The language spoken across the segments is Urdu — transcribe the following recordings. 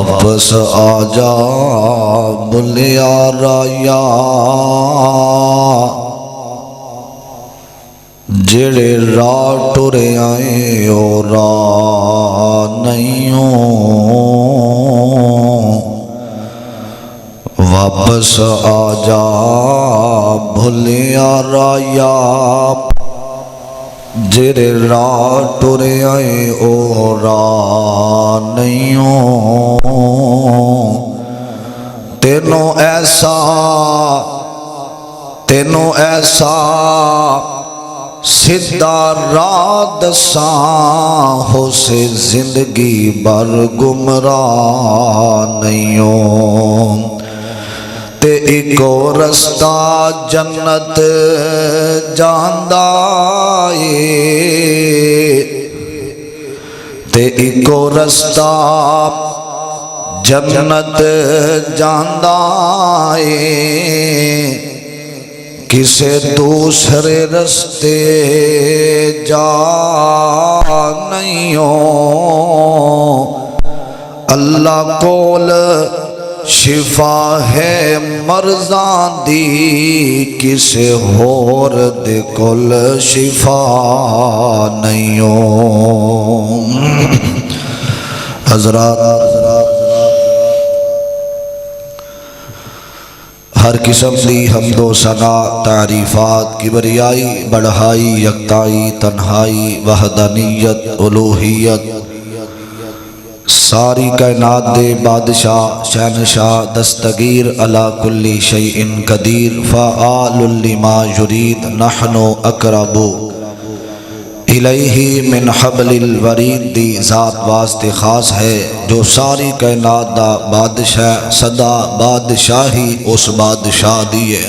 واپس آجا بلیا رایا جڑے راہ ٹرے آئے او راہ نہیں واپس آجا بھلیا رایا جڑے راہ ٹرے آئے او راہ نہیں تینوں ایسا سدھا راہ دساں ہو سے زندگی بر گمراہ نہیں تے ایکو رستہ جنت جاندا اے تے ایکو رستہ جنت جاندا اے کسے دوسرے رستے جا نہیں اللہ کول شفا ہے مرضاں دی کسے ہور دے کول شفا نہیں حضرات ہر قسم دی حمد و ثنا تعریفات کبریائی بڑھائی یکتائی تنہائی وحدانیت الوہیت ساری کائنات دے بادشاہ شہنشاہ دستگیر علی کل شیء قدیر فعال لما یرید نحن اقرب الیہ من حبل الورید دی ذات واسطے خاص ہے جو ساری کائنات دا بادشاہ صدا بادشاہی اس بادشاہ دیئے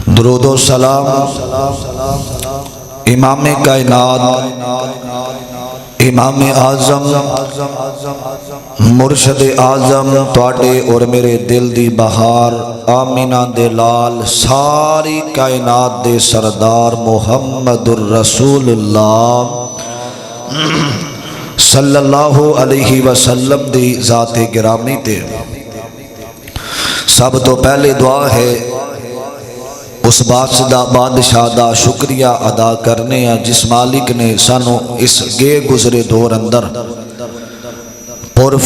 درود و سلام امام کائنات امام اعظم مرشد اعظم تواڈے اور میرے دل دی بہار آمینہ دے لال ساری کائنات دے سردار محمد الرسول اللہ صلی اللہ علیہ وسلم دی ذات گرامی تے سب تو پہلے دعا ہے اس بادشاہ دا شکریہ ادا کرنے ہیں جس مالک نے سانو اس گے گزرے دور اندر پر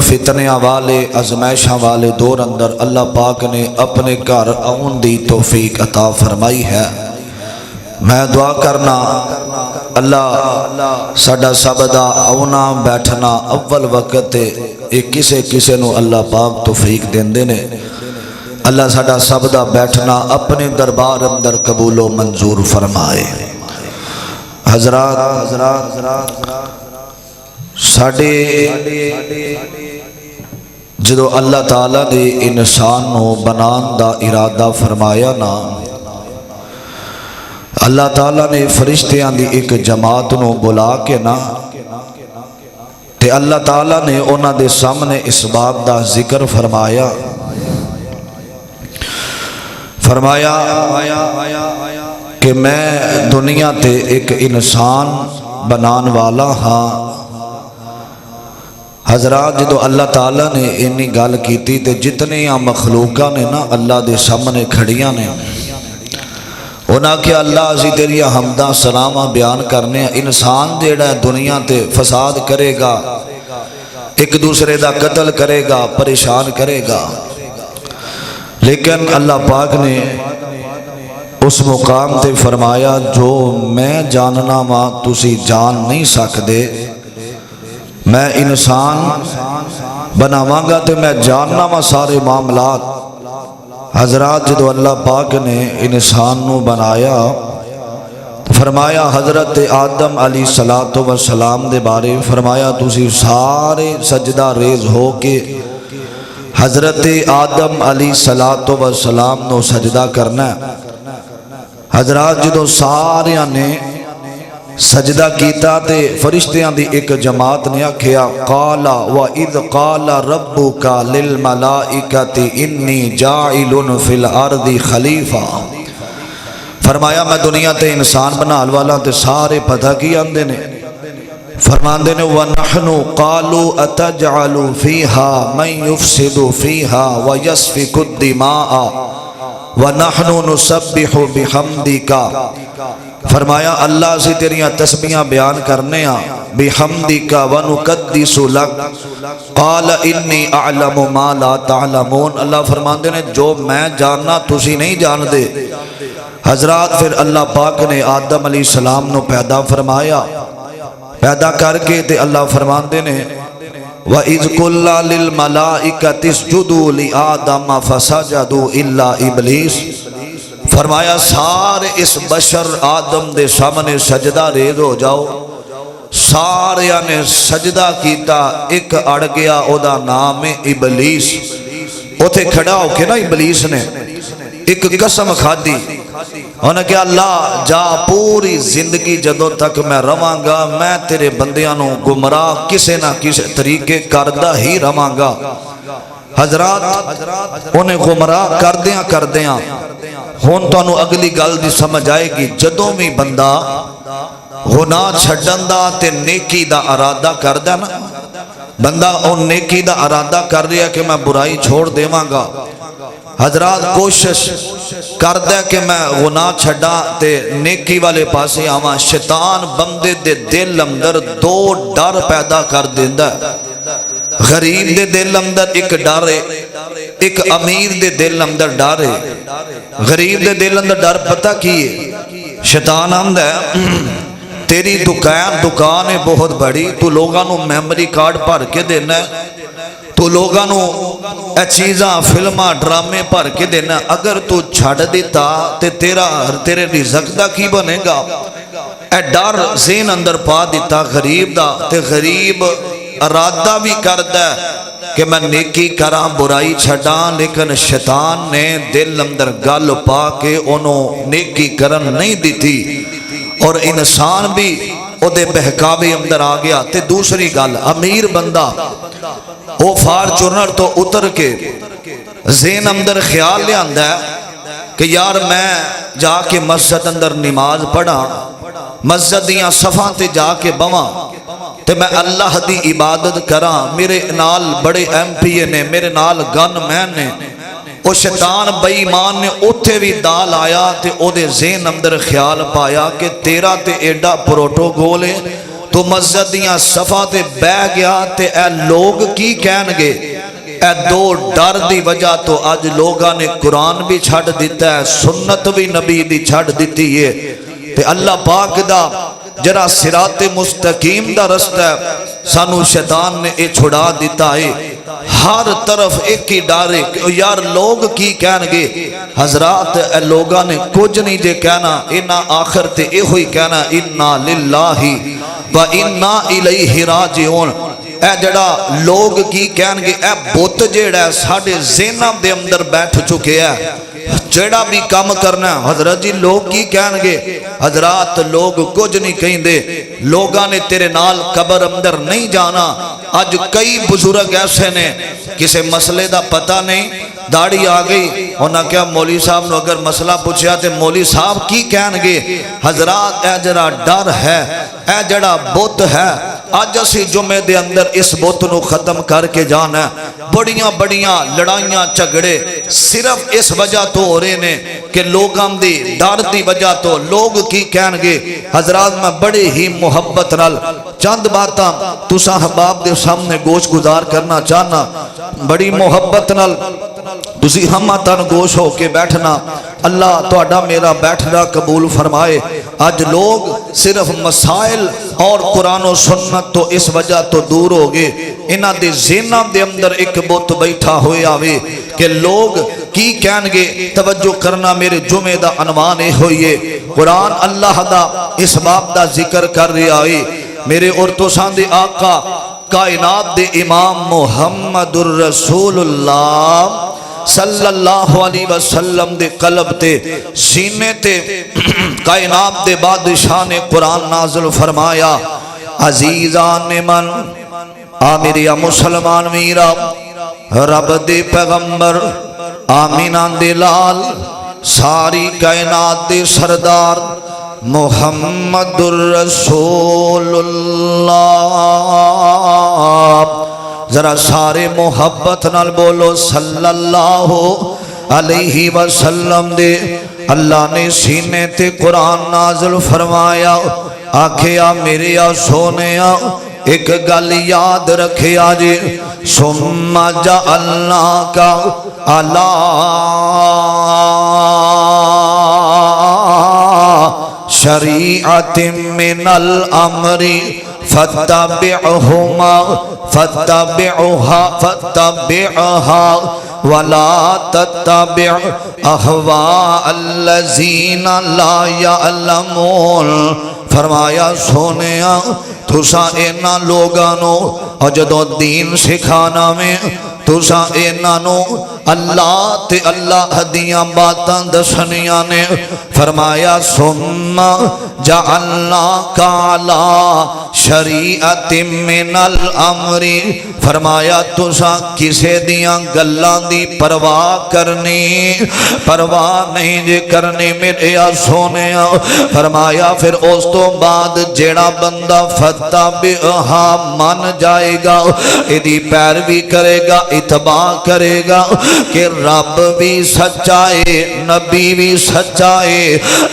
فتنیاں والے ازمائشاں والے دور اندر اللہ پاک نے اپنے گھر آن دی توفیق عطا فرمائی ہے میں دعا کرنا اللہ ساڈا سب دا آنا بیٹھنا اول وقت ایک کسے نو اللہ پاک توفیق دیندے نے اللہ ساڈا سب دا بیٹھنا اپنے دربار اندر قبول و منظور فرمائے حضرات ساڈے جدو اللہ تعالیٰ نے انسان نو بنان دا ارادہ فرمایا نا اللہ تعالیٰ نے فرشتیاں دی ایک جماعت نو بلا کے نا تے اللہ تعالیٰ نے انہاں دے سامنے اس بات دا ذکر فرمایا کہ میں دنیا تے ایک انسان بنان والا ہاں حضرات جدو اللہ تعالیٰ نے انی گل کیتی تے جتنے مخلوقہ نے نا اللہ دے سامنے کھڑیاں نے انہاں کہ اللہ عزی تیریہ حمدہ سلامہ بیان کرنے انسان جیڑا دنیا تے فساد کرے گا ایک دوسرے دا قتل کرے گا پریشان کرے گا لیکن اللہ پاک نے اس مقام تے فرمایا جو میں جاننا ماں تسی جان نہیں سکدے میں انسان بناواں گا تے میں جاننا ماں سارے معاملات حضرات جدو اللہ پاک نے انسان نو بنایا فرمایا حضرت آدم علیہ السلام دے بارے فرمایا تسی سارے سجدہ ریز ہو کے حضرت آدم علیہ السلام نو سجدہ کرنا ہے حضرات جدو ساریاں نے سجدہ کیتا تے فرشتیاں دی ایک جماعت نے آکھیا قال وَإِذْ قَالَ رَبُّكَ لِلْمَلَائِكَةِ إِنِّي جَاعِلٌ فِي الْأَرْضِ خَلِيفَةً فرمایا میں دنیا تے انسان بنال والا تے سارے پتہ کی آندے نے فرماندے نے وَنَحْنُ قَالُوا أَتَجْعَلُ فِيهَا مَنْ يُفْسِدُ فِيهَا وَيَسْفِكُ الدِّمَاءَ وَنَحْنُ نُسَبِّحُ بِحَمْدِكَ فرمایا اللہ سے تیریاں تسبیحاں بیان کرنے بِحَمْدِكَ وَنُقَدِّسُ لَكَ قَالَ إِنِّي أَعْلَمُ مَا لَا تَعْلَمُونَ اللہ فرماندے نے جو میں جاننا تُسی نہیں جان دے۔ حضرات پھر اللہ پاک نے آدم علیہ السلام نو پیدا فرمایا، پیدا کر کے تے اللہ فرماندے نے وَإِذْ قُلْنَا لِلْمَلَائِكَةِ اسْجُدُوا لِآدَمَ فَسَجَدُوا إِلَّا إِبْلِيسَ فرمایا سارے اس بشر آدم دے سامنے سجدہ ریز ہو جاؤ۔ سارے نے سجدہ کیتا، ایک اڑ گیا او دا نام ابلیس۔ اوتھے کھڑا ہو کے نا ابلیس نے ایک قسم کھادی، انہوں نے کہا اللہ جا پوری زندگی جدوں تک میں رواں گا میں تیرے بندیاں نو گمراہ کسے نہ کسے طریقے کردہ ہی رواں گا۔ حضرات انہیں گمراہ کردیاں ہون تو انہوں اگلی گل دی سمجھ آئے گی جدوں بھی بندہ گناہ چھڑن دا تے نیکی دا ارادہ کردہ نا، بندہ ان نیکی دا ارادہ کر رہا کہ میں برائی چھوڑ دیواں گا، حضرات کوشش کر دے کہ میں گناہ چھڑا تے نیکی والے پاسے آواں، شیطان بندے دے دل اندر دو ڈر پیدا کر دیندہ ہے۔ غریب دے دل اندر ایک ڈر ہے، ایک امیر دے دل اندر ڈر ہے۔ غریب دے دل اندر ڈر پتہ کی ہے؟ شیطان آمدہ ہے تیری دکان ہے بہت بڑی، تو لوگاں نو میمری کارڈ پھر کے دینا ہے، تو لوگاں نو اے چیزاں فلماں ڈرامے پھر کے دینا، اگر تو چھڑ دیتا تے تیرے رزق دا کی بنے گا؟ اے ڈر ذہن اندر پا دیتا غریب دا، تے غریب ارادہ بھی کردہ کہ میں نیکی کراں برائی چھڑاں، لیکن شیطان نے دل اندر گل پا کے انہوں نیکی کرن نہیں دیتی اور انسان بھی او دے بہکاوے اندر آ گیا۔ تے دوسری گل امیر بندہ وہ فارچونر تو اتر کے ذہن اندر خیال لے آندہ ہے کہ یار میں جا کے مسجد اندر نماز پڑھا، مسجد دیاں صفاں تے جا کے بواں تے میں اللہ دی عبادت کراں، میرے نال بڑے ایم پی اے نے، میرے نال گن مین نے۔ او شیطان بے ایمان نے اتھے بھی دال آیا تے او دے ذہن اندر خیال پایا کہ تیرا تے ایڈا پروٹوکول ہے، تو مسجد دیاں صفحہ تے بہ گیا تے اے لوگ کی کہن گے؟ اے دو ڈر دی وجہ تو آج لوگاں نے قرآن بھی چھڑ دیتا ہے، سنت بھی نبی دی چھڑ دیتی ہے۔ تے اللہ پاک دا جرا صراط مستقیم دا رستہ ہے سانو شیطان نے اے چھڑا دیتا ہے۔ ہر طرف ایک ہی ڈارے کہ یار لوگ کی کہن گے؟ حضرات اے لوگاں نے کچھ نہیں جے کہنا، انہا آخر تے اے ہوئی کہنا اِنَّا لِلَّهِ وَإِنَّا إِلَيْهِ رَاجِعُونَ۔ اے جڑا لوگ کی کہن گے اے بت جڑا ہے ساڑھے زینہ دے اندر بیٹھ چکے ہیں، جڑا بھی کام کرنا ہے حضرت جی لوگ کی کہن گے؟ حضرات لوگ کچھ نہیں کہیں دے، لوگاں نے تیرے نال قبر اندر نہیں جانا۔ آج کئی بزرگ ایسے نے کسے مسئلے دا پتہ نہیں، داڑھی آ گئی انہاں کیا مولوی صاحب نو اگر مسئلہ پوچھیا تے مولوی صاحب کی کہن گے؟ حضرات اے جڑا ڈر ہے، اے جڑا بت ہے، آج اسی جمعے دے اندر اس بت نو ختم کر کے جانا ہے۔ بڑیاں لڑائیاں جھگڑے صرف اس وجہ تو ہو رہے نے کہ لوگاں دی ڈر دی وجہ تو لوگ کی کہن گے۔ حضرات میں بڑے ہی محبت نال چند باتاں تساں احباب دے سامنے گوش گزار کرنا چاہنا، بڑی محبت نال تسی ہمہ تن گوش ہو کے بیٹھنا، اللہ توڑا میرا بیٹھنا قبول فرمائے۔ آج لوگ صرف مسائل اور قرآن و سنت تو اس وجہ تو دور ہو گئے، انہاں دے ذہنہ دے اندر ایک بت بیٹھا ہوئے آوے کہ لوگ کی کہن گے۔ توجہ کرنا میرے جمعہ دا عنوان ہوئیے، قرآن اللہ دا اس باب دا ذکر کر رہا ہے۔ میرے اور تو ساندے آقا کائنات دے امام محمد الرسول اللہ صلی اللہ علیہ وسلم دے قلب تے سینے تے کائنات دے بادشاہ نے قرآن نازل فرمایا، عزیزان من آمیریا مسلمان میرا رب دے پیغمبر آمینان دے لال ساری کائنات دے سردار محمد رسول اللہ۔ ذرا سارے محبت نال بولو صلی اللہ علیہ وسلم دے۔ اللہ نے سینے تے قرآن نازل فرمایا، آکھیا میرے سونیا ایک گل یاد رکھیا جی، ثم جعلناک علی شریعت من الامر فاتبعها ولا تتبع اهواء الذین لا یعلمون۔ فرمایا سونیا تسا اینا لوگانو اور جدو دین سکھانا میں تسا اینانو اللہ تے اللہ دیاں باتاں دسنیاں نے۔ فرمایا ثم جعلناک علی شریعت من الامر، فرمایا تسا کسے دیاں گلاں دی پرواہ کرنی، پرواہ نہیں جے کرنی میرے سونیا۔ فرمایا پھر اس تو بعد جیڑا بندہ فتبعھا من جائے گا، ایدی پیروی کرے گا، اتباع کرے گا کہ رب بھی سچائے نبی بھی سچائے،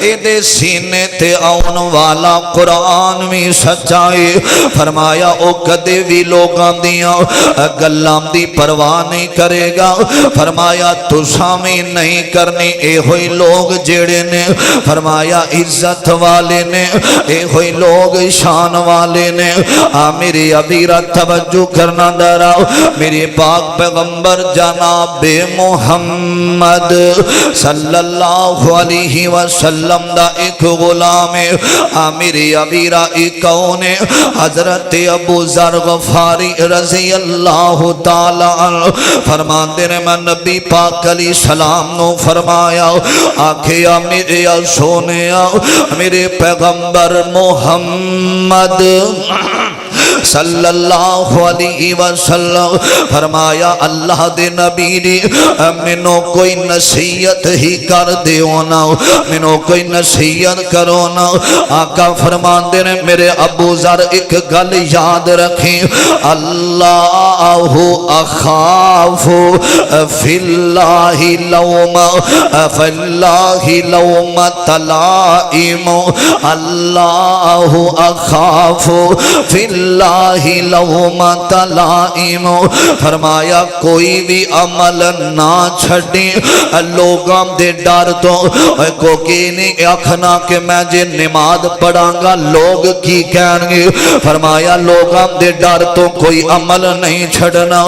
ایدے سینے تے آن والا قرآن بھی سچائے۔ فرمایا او کدے بھی لوگاں دیاں گلاں دی پرواہ نہیں کرے گا۔ فرمایا تساں بھی نہیں کرنی، اے ہوئی لوگ جیڑے نے فرمایا عزت والے نے، اے ہوئی لوگ شان والے نے۔ میری ابیرہ توجہ کرنا ڈراؤ، میری پاک پیغمبر جناب محمد صلی اللہ علیہ وسلم دا ایک غلام ہے۔ میری ابیرہ کون ہے؟ حضرت ابو ذر غفاری رضی اللہ تعالیٰ عنہ فرماندے نے میں نبی پاک علیہ السلام نو فرمایا، آکھیا میرے سونیا میرے پیغمبر محمد صلی اللہ علیہ وسلم فرمایا اللہ دے نبی دی منو کوئی نصیحت ہی کر دیو نا، منو کوئی نصیحت کرو نا۔ آقا فرماندے نے میرے ابو ذر ایک گل یاد رکھیں، اللہ اخاف فی اللہ لوم تلائم، اللہ اخاف فی اللہ لومۃ لائم۔ فرمایا کوئی بھی عمل نہ چھڑی لوگاں دے ڈر تو، کو کی نہیں آکھنا کہ میں جے نماز پڑھاں گا لوگ کی کہیں گے۔ فرمایا لوگاں دے ڈر تو کوئی عمل نہیں چھڑنا،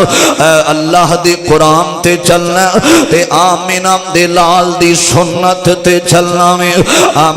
اللہ دی قرآن تے چلنا تے آمینہ دے لال دی سنت تے چلنا میں۔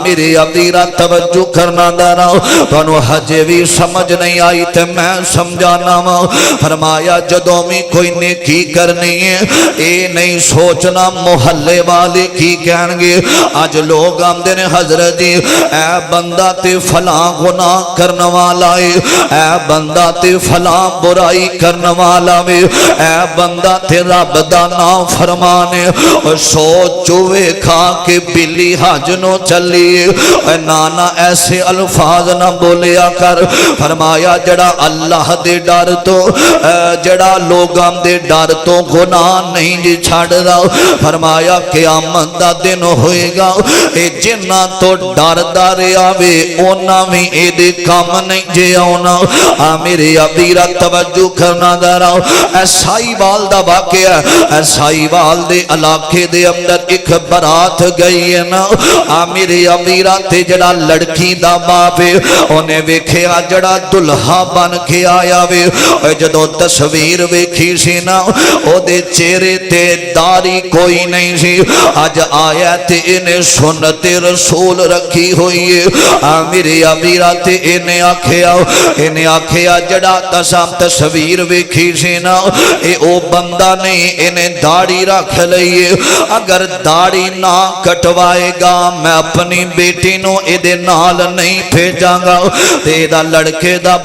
میری ابیرہ توجہ کرنا ڈراؤ، تو حجے بھی سمجھ نہیں آئی تے میں سمجھانا ماں۔ فرمایا جدوں میں کوئی نیکی کرنی ہے اے نہیں سوچنا محلے والے کی کہیں گے۔ آج لوگ آمدے نے حضرت جی اے بندہ تے فلاں گناہ کرنے والا ہے، اے بندہ تے فلاں برائی کرنے والا ہے، اے بندہ تے رب دا نام فرمانے، سوچوے کھا کے بلی حج نو چلیے، نانا ایسے الفاظ نہ بولیا کر۔ فرمایا جڑا اللہ دے ڈر تو جڑا لوگاں دے ڈر تو گناہ نہیں جی چھڑ رہا، فرمایا قیامت دا دن ہوئے گا اے جنہ تو ڈر دارے آوے اونا میں اے دے کام نہیں جے آونا۔ میرے ابیرہ توجہ کرنا داراؤ، ایسائی وال دا واقعہ، ایسائی وال دے علاقے دے اندر ایک برات گئی ہے نا۔ میرے ابیرہ تے جڑا لڑکی دا باپے انہیں ویکھیا جڑا دلہا بن کے آیا وے، جدو تصویر ویکھی سی نا او دے چہرے تے داری کوئی نہیں سی، آج آیا تے انہیں سنت رسول رکھی ہوئی ہے۔ میرے ابیرہ تے انہیں آکھیا جڑا تصویر ویکھی سی نا اے او بندہ نہیں، انہیں داڑھی رکھ لئیے، اگر داڑھی نہ کٹوائے گا میں اپنی بیٹی نو اے دے نال نہیں بھیجاں گا۔ تے دا لڑکے دا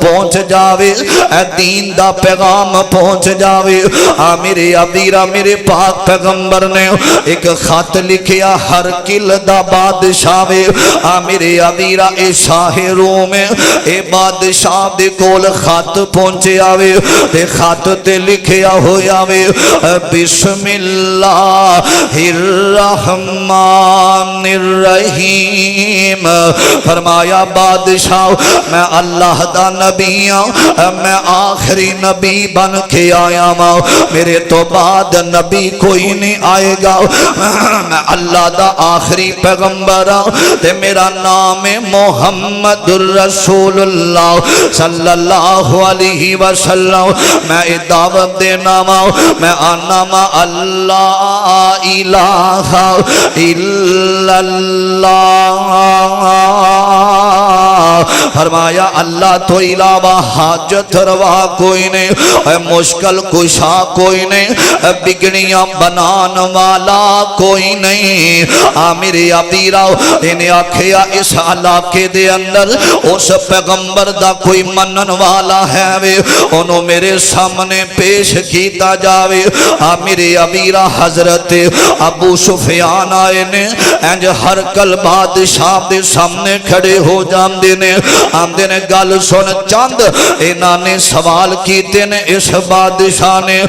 پہنچ جاوے دین دا پیغام پہنچ جاوے میرے ابیرا میرے پاک پیغمبر نے ایک خط لکھیا ہر کل دا بادشاہ میرے ابیرا اے شاہ روم اے بادشاہ دے کول خط پہنچے آوے تے خط تے لکھیا ہویا وے بسم اللہ الرحمن الرحیم فرمایا بادشاہ میں اللہ دا نبی ہوں میں آخری نبی بن کے آیا ہوں میرے تو بعد نبی کوئی نہیں آئے گا میں اللہ دا آخری پیغمبر ہوں تے میرا نام محمد الرسول اللہ صلی اللہ علیہ وسلم میں دعوت دینا میں آنا ما اللہ الہ الا اللہ فرمایا اللہ تو علاوہ حاجت روا کوئی نہیں مشکل کشا کوئی نہیں بگڑیاں بنان والا کوئی نہیں میرے ابیرا انہیں آکھیا اس علاقے دے اندر اس پیغمبر دا کوئی منن والا ہے وے انہوں میرے سامنے پیش کیتا جاوے میرے ابیرا حضرت ابو سفیان آئے نے انج ہر کل بادشاہ دے سامنے کھڑے ہو جاندے نے آمدے نے گل سن چاند انہاں نے سوال کیتے نے اس بادشاہ نے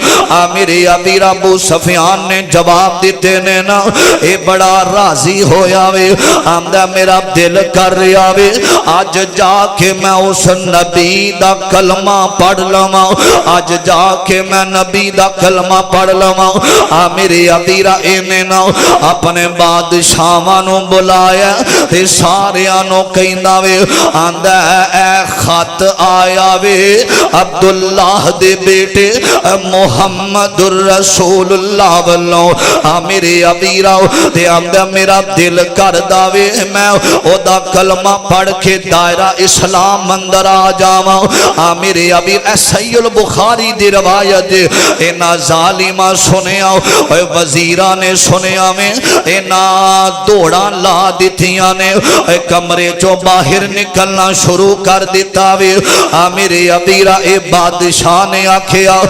میرے ابیرا ابو سفیان نے جواب دیتے نے نا اے بڑا راضی ہویا وے آمدہ میرا دل کر رہا وے آج جا کے میں اس نبی دا کلمہ پڑھ لواں آج جا کے میں نبی دا کلمہ پڑھ لواں میرے ابیرا انہیں نا اپنے بادشاہانوں بلایا تے ساریانوں کہندا وے آندہ اے خط آیا وے عبداللہ دے بیٹے محمد الرسول اللہ واللہ میرے ابیرا تے آندہ میرا دل کر داوے میں او دا کلمہ پڑھ کے دائرہ اسلام اندر آ جاواں میرے ابیر اے صحیح البخاری دی روایت اینا ظالمہ سنیا وزیران نے سنیا میں اینا دوڑا لا دیتیاں نے کمرے چو باہر نکلنا شروع کر دیتا وے میرے ابیرا اے بادشاہ نے آکھیا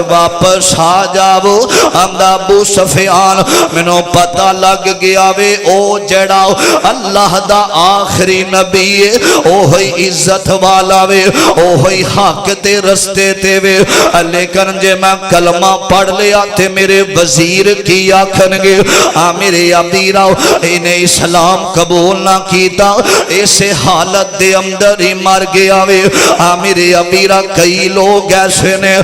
واپس آ جاؤ ابو سفیان منو پتہ لگ گیا وے او جڑا اللہ دا آخری نبی او ہوئی عزت والا وے او ہوئی حق تے رستے تے وے لیکن جے میں کلمہ پڑھ لیا تے میرے وزیر کی آکھنگے میرے ابیرا انہیں اسلام قبول نہ کیتا ایسے حالت دے اندر ہی مر گیا وے میرے ابیرا کئی لوگ ایسے نے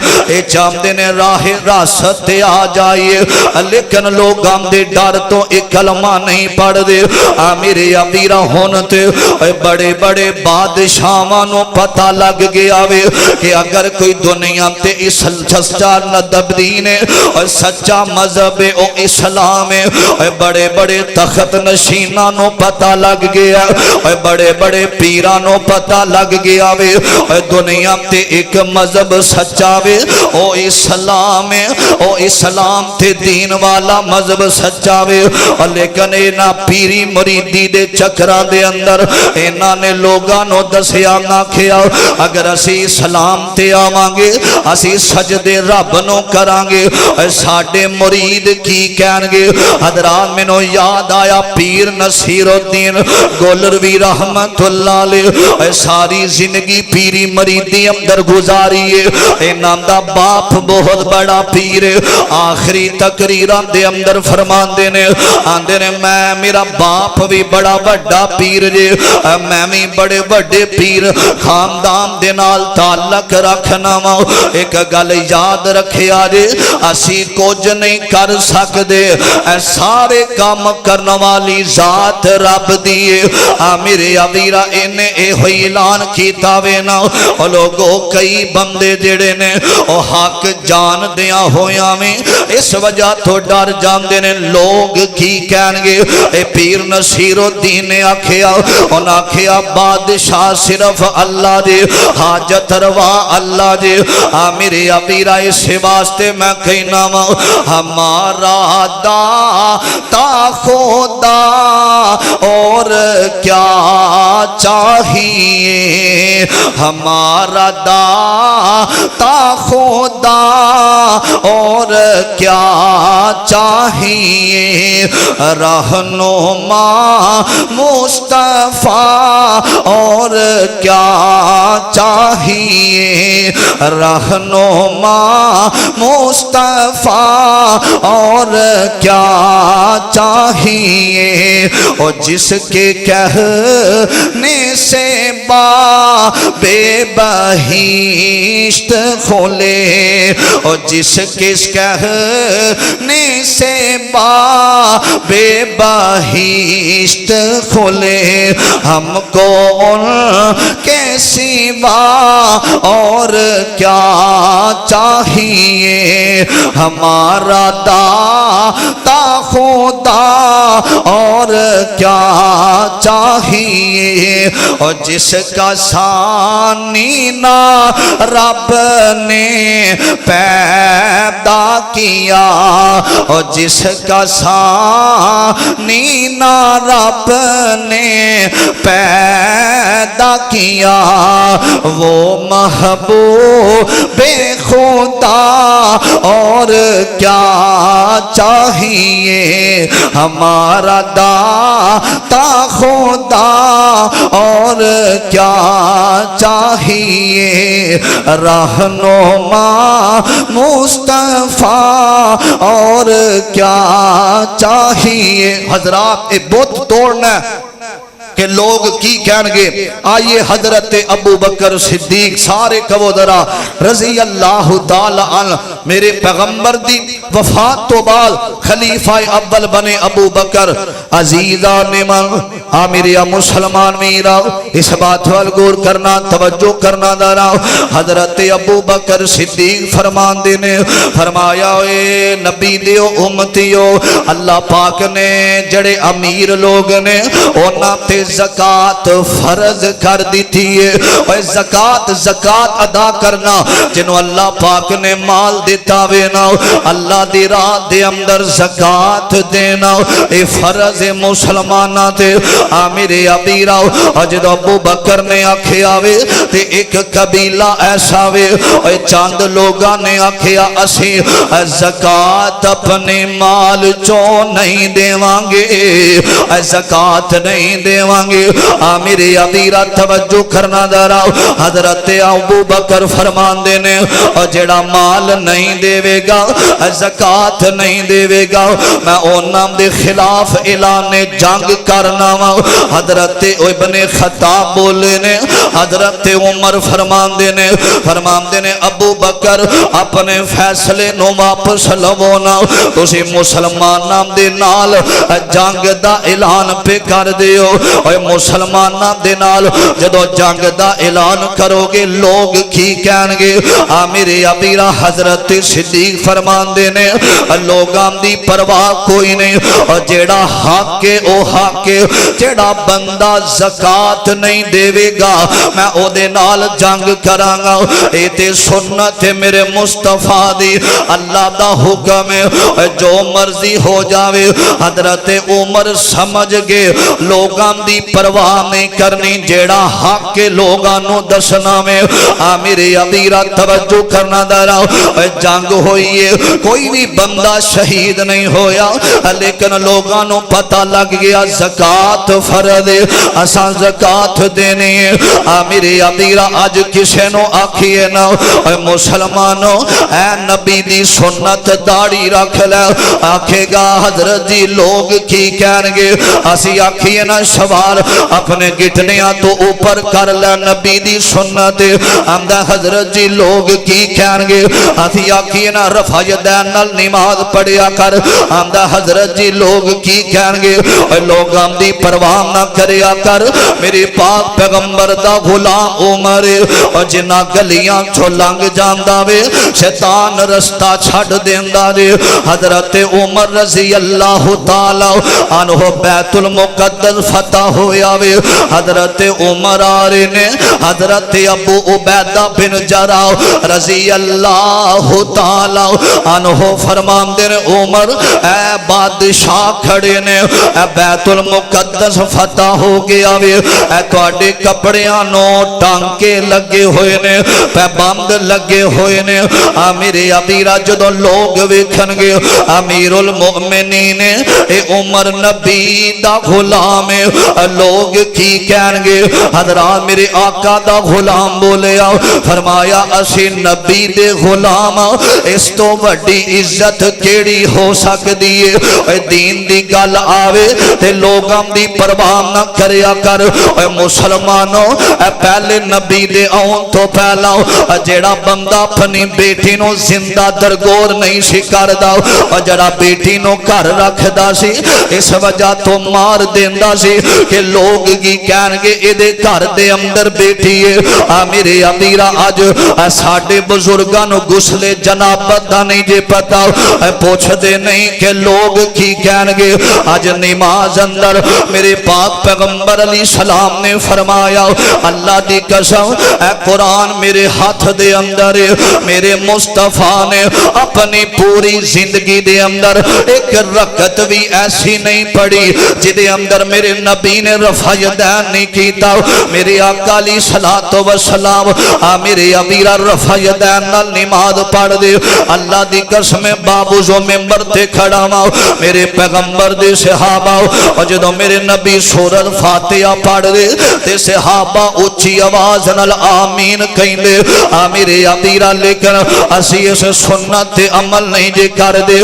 چاہتے نے راہ راست تے آ جائیے لیکن لوگ آمدے ڈر تو ایک کلمہ نہیں پڑھ دے میرے ابیرا ہونتے بڑے بڑے بادشاہانوں پتہ لگ گیا وے کہ اگر کوئی دنیا تے سچا ندب دین ہے اور سچا مذہب او اسلام ہے بڑے بڑے تخت نشینانوں پتہ لگ گیا بڑے بڑے پیرانوں پتہ لگ گیا وے دنیا تے ایک مذہب سچا وے او اسلام ہے او اسلام تے دین والا مذہب سچا وے لیکن اینا پیری مریدی دے چکرہ دے اندر اینا نے لوگانوں دسیا نہ کھیا اگر اسی اسلام تے آوانگے اسی سجدے رب نو کرانگے ساڑھے مرید کی کہنگے حضرات منو یاد آیا پیر نصیر الدین گولروی رحمت اللہ علیہ ساری زندگی پیری مریدی اندر گزاری ہے ناندہ باپ بہت بڑا پیر آخری تقریران دے اندر فرمان دینے آندے نے میں میرا باپ بھی بڑا بڑا پیر جے میں بھی بڑے بڑے پیر خاندان دے نال تعلق رکھنا ماں ایک گل یاد رکھے آجے اسی کچھ نہیں کر سکتے سارے کام کرنے والی ذات رب دیئے میرے ابیرا انہیں اے ہوئی اعلان کیتا وینا لوگوں کئی بندے جڑے نے او حق جان دیا ہویا میں اس وجہ تو ڈر جان دینے لوگ کی کہنگے اے پیر نصیر الدین نے آکھیا ان آکھیا بادشاہ صرف اللہ دے حاجت روا اللہ دے میرے ابیرا اس واسطے میں کہنا ہمارا داتا خدا اور کیا چاہتا چاہیے ہمارا داتا خدا اور کیا چاہیے رہنما مصطفیٰ اور کیا چاہیے رہنما مصطفیٰ اور کیا چاہیے اور جس کے کہنے سے بے بہشت کھولے اور جس کے کہنے سے بے بہشت کھولے ہم کو ان کے سوا اور کیا چاہیے ہمارا داتا خدا اور کیا چاہیے اور جس کا ثانی نہ رب نے پیدا کیا اور جس کا ثانی نہ رب نے پیدا کیا وہ محبوب خدا اور کیا چاہیے ہمارا داتا خدا اور کیا چاہیے رہنما مصطفیٰ اور کیا چاہیے حضرات ایک بت توڑنا کہ لوگ کی کہنگے آئیے حضرت ابو بکر صدیق سارے کہو ذرا رضی اللہ تعالی عنہ میرے پیغمبر دی وفات تو بعد خلیفہ اول بنے ابو بکر عزیزہ نمان آمیریا مسلمان میرا اس بات والگور کرنا توجہ کرنا دارا حضرت ابو بکر صدیق فرمان دینے فرمایا اے نبی دیو امتیو اللہ پاک نے جڑے امیر لوگ نے اونا تے زکاة فرض کر دی تھی اور زکاة ادا کرنا جنہوں اللہ پاک نے مال دیتا وینا اللہ دی راہ دے اندر زکاة دینا اے فرض مسلمانہ تے آمیر ابیرہ اجد ابو بکر نے آکھے آوے تے ایک قبیلہ ایسا وے اور چاند لوگاں نے آکھے اسی زکاة اپنے مال چوں نہیں دیوانگے زکاة نہیں دیوانگے آمیر ابیرہ توجہ کرنا دارا حضرت ابو بکر فرمان دینے اور جڑا مال نہیں دیوے گا زکاة نہیں دیوے گا میں اونام دے خلاف اعلان جنگ کرنا حضرت ابن خطاب بولے نے حضرت عمر فرمان دینے ابو بکر اپنے فیصلے نو واپس لونا تسی مسلمان نام دے نال جنگ دا اعلان پہ کر دیو اور مسلمان نام دے نال جدو جنگ دا اعلان کرو گے لوگ کی کہنگے آمیر ابیرہ حضرت صدیق فرمان دینے لوگاں دی پرواہ کوئی نہیں اور جیڑا حق کے او حق کے جیڑا بندہ زکاة نہیں دیوے گا میں او دے نال جنگ کرانگا اے تے سنت میرے مصطفیٰ دی اللہ دا حکم ہے جو مرضی ہو جاوے حضرت عمر سمجھ گے لوگاں دی پرواہ نہیں کرنی جیڑا حق کے لوگانوں دسنا میں آمیر ابیرہ توجہ کرنا دارا جنگ ہوئی ہے کوئی بھی بندہ شہید نہیں ہویا لیکن لوگانوں پتہ لگ گیا زکاة فرض اساں زکاة دینے آمیر ابیرہ آج کسے نو آکھیے نا مسلمانوں اے نبی دی سنت داڑی رکھ لے آکھے گا حضرت جی لوگ کی کہنگے اسی آکھیے نا سوال اپنے گھٹنیاں تو اوپر کر لے نبی دی سنت آمدہ حضرت جی لوگ کی کہنگے اسی آکھیے نا رفع یدین نماز پڑھیا کر آمدہ حضرت جی لوگ کی کہنگے لوگ ہم دی پرواہ نہ کریا کر میری پاک پیغمبر دا غلام عمر اور جنہ گلیاں چھو لنگ جاندہ وے شیطان رستہ چھڑ دیندہ دے حضرت عمر رضی اللہ تعالی عنہ بیت المقدس فتح ہویا وے حضرت عمر آرے نے حضرت ابو عبیدہ بن جراح رضی اللہ تعالی عنہ فرمان دے عمر اے بادشاہ کھڑے نے اے بیت المقدس فتح ہو گیا وے اے تواڈے کپڑیاں نو ٹانکے لگے ہوئے نے پابند لگے ہوئے نے میرے ابیرا جدو لوگ ویکھن گے امیر المؤمنین اے عمر نبی دا غلام لوگ کی کہن گے حضرات میرے آقا دا غلام بولے آؤ فرمایا اسی نبی دے غلام اس تو وڈی عزت کیڑی ہو سکدی ہے دین دی گل آوے تے لوگاں دی پرواہ نہ کریا کر مسلمانوں پہلے نبی دے آن تو پہلا جیڑا بندہ اپنی بیٹی نو زندہ درگور نہیں سی کردا جڑا بیٹی نو گھر رکھدا سی اس وجہ تو مار دیندا سی کہ لوگ کی کہن گے اے دے گھر دے اندر بیٹی ہے میرے امیرا اج ساڈے بزرگاں نو غسل جنابت دا نہیں جے پتا پوچھ دے نہیں کہ لوگ کی کہن گے اج نماز اندر میرے پاک پیغمبر علیہ السلام نے فرمایا اللہ دی قسم اے قرآن میرے ہاتھ دے اندر میرے مصطفیٰ نے اپنی پوری زندگی دے اندر ایک رکعت بھی ایسی نہیں پڑھی جدے اندر میرے نبی نے رفع یدین نہیں کیتا میرے آقا علیہ الصلوۃ والسلام میرے امیرہ رفع یدین نال نماز پڑھ دے اللہ دی قسم بابوزو ممبر تے کھڑا ماں میرے پیغمبر دے صحابہ اور جدو میرے نبی سورۃ فاتحہ پڑھ دے تے صحابہ اچھی آواز نال آمین کہیں دے میرے امیرہ لیکن اسی اس سنت تے عمل نہیں جے کر دے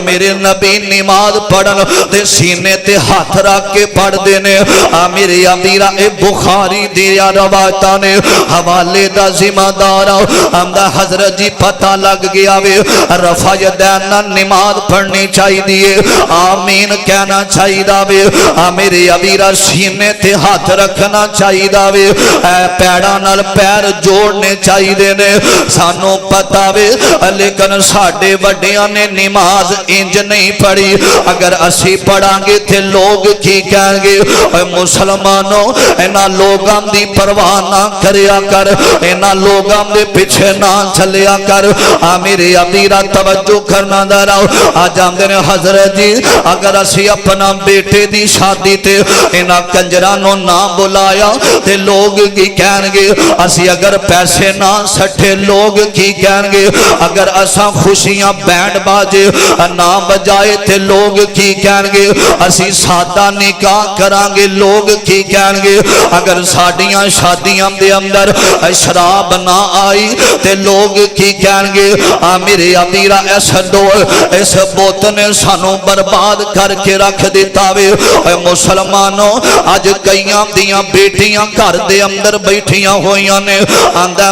میرے نبی نماز پڑھن تے سینے تے ہاتھ رکھ کے پڑھ دینے میرے امیرہ اے بخاری دیا روایتہ نے حوالے دا ذمہ دارا ہمدہ حضرت جی پتہ لگ گیا وے رفع یدین نماز پڑھنی چاہی دیئے آمین کہنا چاہی دا وے میرے امیرہ سینے تے ہاتھ رکھنا چاہی دا وے پیڑا نال پیر جوڑنے چاہی دینے سانو پتا وے لیکن ساڑھے وڈیاں نے نماز انج نہیں پڑھی اگر اسی پڑھاں گے تھے لوگ کی کہیں گے مسلمانوں اینا لوگاں دی پرواہ نہ کریا کر اینا لوگاں دے پیچھے نہ چلیا کر میرے امیرہ توجہ کرنا داراؤ آج ہم دینے حضرت جی اگر اسی اپنا بیٹے دی شادی تے اینا کنجرانوں نہ بلایا تے لوگ کی کہیں گے اسی اگر پیسے نہ سٹھے لوگ کی کہیں گے اگر اساں خوشیاں بینڈ باجے نہ بجائے تے لوگ کی کہیں گے اسی سادہ نکاح کران گے لوگ کی کہیں گے اگر ساڑیاں شادیاں دے اندر شراب نہ آئی تے لوگ کی کہیں گے میرے امیرہ ایسا دور اس بوت نے سانو برباد کر کے رکھ دیتا وے مسلمانوں آج کئیاں دیاں بیٹیاں گھر دے اندر بیٹھیاں ہوئیاں نے آندہ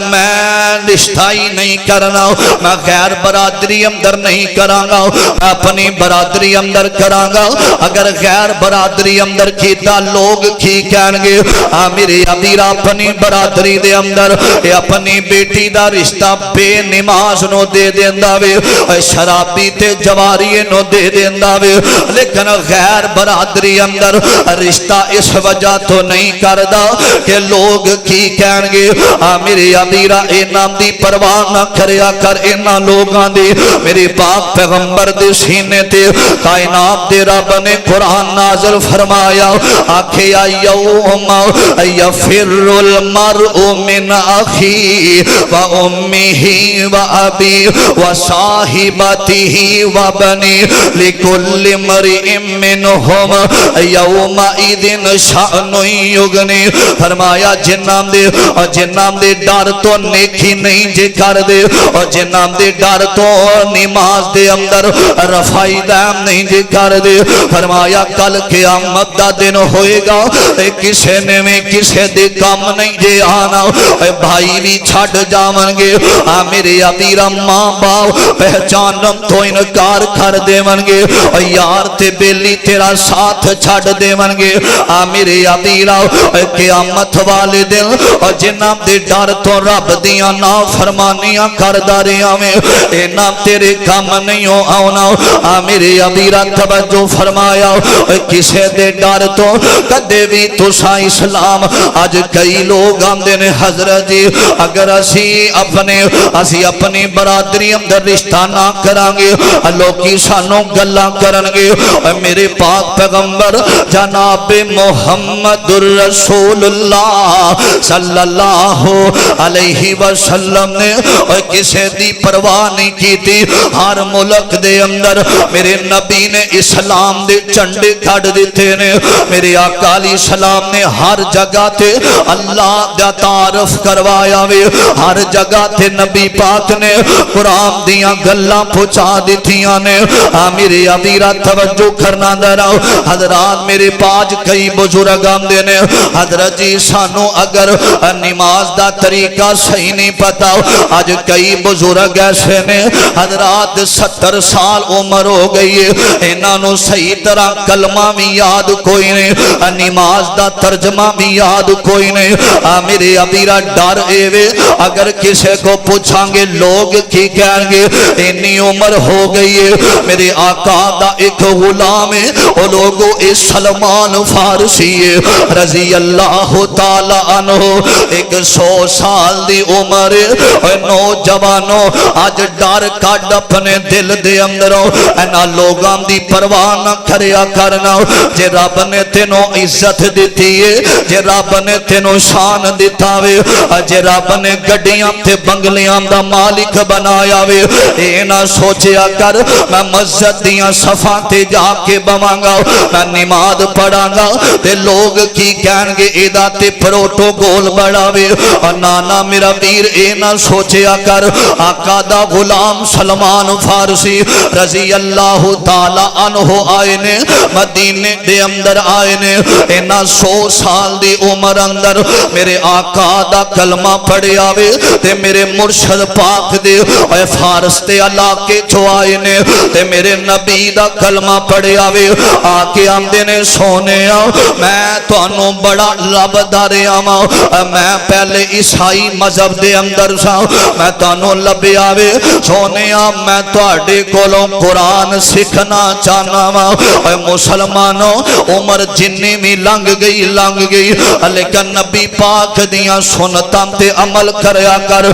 میں رشتہ ہی نہیں کرنا میں غیر برادری اندر نہیں کرانگا اپنی برادری اندر کرانگا اگر غیر برادری اندر کیتا لوگ کی کہیں گے میرے امیرہ اپنی برادری دے اندر اپنی بیٹی دا رشتہ بے نماز نو دے دیندہ وے شرابی تے جواری نو دے دیندہ وے لیکن غیر برادری اندر رشتہ اس وجہ تو نہیں کردہ کہ لوگ کی کہیں گے میرے امیرہ اینا دی پرواہ نہ کریا کر اینا لوگاں دی میرے پاک پیغمبر دے سینے تے کائنات دے رب نے قرآن نازل فرمایا آکھیا یوم یفر المرء من اخی و امیہی و ابی و صاحبتہی و بنی لکل مرء منہم یوم ایدن شأن یغنی فرمایا جنام دے ڈر تو نیکی نہیں جے کر دے اور جنام دے ڈر تو نماز دے اندر رفعی دیم نہیں جے کر دے فرمایا کل قیامت دا دن ہوئے گا کسے نے میں کسے دے کام نہیں جے آنا بھائی بھی چھڑ جاون گے میرے امیرہ ماں باپ پہچانم تو انکار کر دے ونگے یار تے بیلی تیرا ساتھ چھڑ دے ونگے میرے امیرہ قیامت والے دن جنہ دے ڈر تو رب دیاں نا فرمانیاں کر داریاں میں اینا تیرے کام نہیں ہو آنا میرے امیرہ توجہ فرمایا کسے دے ڈر تو کدے بھی تو سا اسلام آج کئی لوگ آمدے نے حضرت جی اگر اسی اپنی برادری اندر رشتہ نہ کرانگے لوگی سانو گلاں کرنگے میرے پاک پیغمبر جناب محمد رسول اللہ صلی اللہ علیہ وسلم نے کسے دی پرواہ نہیں کی تھی ہر ملک دے اندر میرے نبی نے اسلام دے چنڈے کھڑ دیتے نے میرے آقا علیہ السلام نے ہر جگہ تے اللہ دا تعارف کروایا وے ہر جگہ تے نبی پاک نے قرآن دیاں گلاں پہنچا دیتیاں نے میرے ابیرہ توجہ کرنا دراؤ حضرات میرے پاج کئی بزرگ آمدے نے حضرت جی سانو اگر نماز دا طریقہ صحیح نہیں پتا آج کئی بزرگ ایسے نے حضرات 70 سال عمر ہو گئی ہے انہوں صحیح طرح کلمہ بھی یاد کوئی نہیں نماز دا ترجمہ بھی یاد کوئی نہیں میرے ابیرہ ڈر ایوے اگر کسے کو پوچھاں گے لوگ کی کہیں گے انی عمر ہو گئی ہے میرے آقا دا ایک غلام ہے وہ لوگوں سلمان فارسی ہے رضی اللہ تعالی عنہ 100 سال دی عمر ہے نوجوانوں آج ڈر کٹ اپنے دل دے اندروں اینا لوگاں دی پرواہ نہ کریا کرنا جے رب نے تینوں عزت دیتی ہے جے رب نے تینوں شان دیتا وے جے رب نے گڈیاں تے بنگلیاں دا مالک بنایا وے اے نہ سوچیا کر میں مسجد دیاں صفاں تے جا کے بوانگا میں نماز پڑھاں گا تے لوگ کی کہیں گے ایدہ تے پروٹوکول بڑھا وے نانا میرا ویر اے نہ سوچیا کر آقا دا غلام سلمان فارسی رضی اللہ تعالی عنہ آئے نے مدینے دے اندر آئے نے اینا 100 سال دی عمر اندر میرے آقا دا کلمہ پڑھے آوے تے میرے مرشد پاک دے اے فارس تے علاقے جو آئے نے تے میرے نبی دا کلمہ پڑھے آوے آکے آمدے نے سونے آؤ میں تو انہوں بڑا لب دارے آماؤ میں پہلے عیسائی مذہب دے اندر ساؤ میں تو انہوں لبے آوے سونے آؤ میں تو آڑے کولوں قرآن سکھنا چاہنا ماؤ اے مسلمانوں عمر جنی میں لنگ گئی لیکن نبی پاک دیاں سنتاں تے عمل کریا کر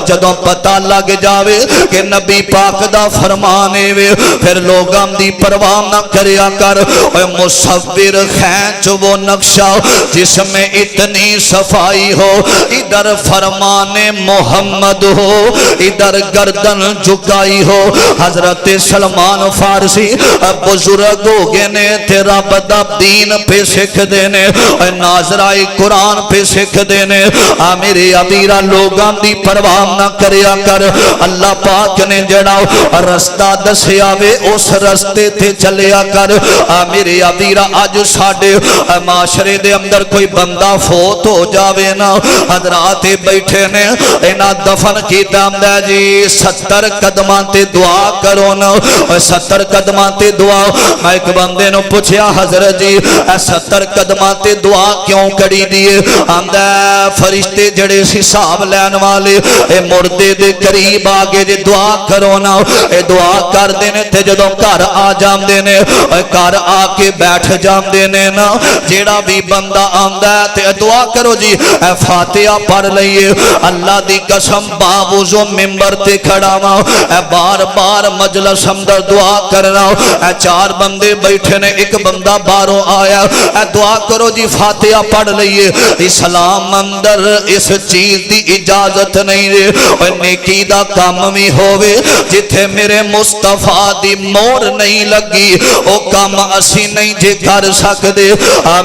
جدوں پتہ لگ جاوے کہ نبی پاک دا فرمانے وے پھر لوگاں دی پرواہ نہ کریا کر اے مصور کھینچ وہ نقشہ جس میں اتنی صفائی ہو ادھر فرمان محمد ہو ادھر گردن جھکائی ہو حضرت سلمان فارسی بزرگ ہو گئے نے تیرا بدا دین پہ سکھ دینے ناظرائی قرآن پہ سکھ دینے میرے ابیرہ لوگاں دی پرواہ نہ کریا کر اللہ پاک نے جڑاؤ رستہ دسیا وے اس رستے تے چلیا کر میرے ابیرہ آج ساڑے معاشرے دے اندر کوئی بندہ فوت ہو جاوے نا حضرات بیٹھے نے اینا دفن کی دامدہ جی 70 قدمان تے دعا کرو نا 70 قدمان تے دعا میں ایک بندے نو پوچھیا حضرت جی 70 قدمان تے دعا کیوں کری دیئے آمدہ فرشتے جڑے حساب لین والے اے مردے دے قریب آگے جے دعا کرو نا اے دعا کر دینے تے جدوں کار آ جام دینے اے کار آ کے بیٹھ جام دینے نا جیڑا بھی بندہ آمدہ تے دعا کرو جی اے فاتحہ پڑھ لئیے اللہ دی قسم باوزو ممبر تے کھڑا ماں اے بار بار مجلس اندر دعا کرنا اے 4 بندے بیٹھے نے ایک بندہ باروں آیا اے دعا کرو جی فاتحہ پڑھ لئیے اسلام اندر اس چیز دی اجازت نہیں رہے اے نیکی دا کام بھی ہوئے جتھے میرے مصطفیٰ دی مور نہیں لگی او کام اسی نہیں جے کر سکتے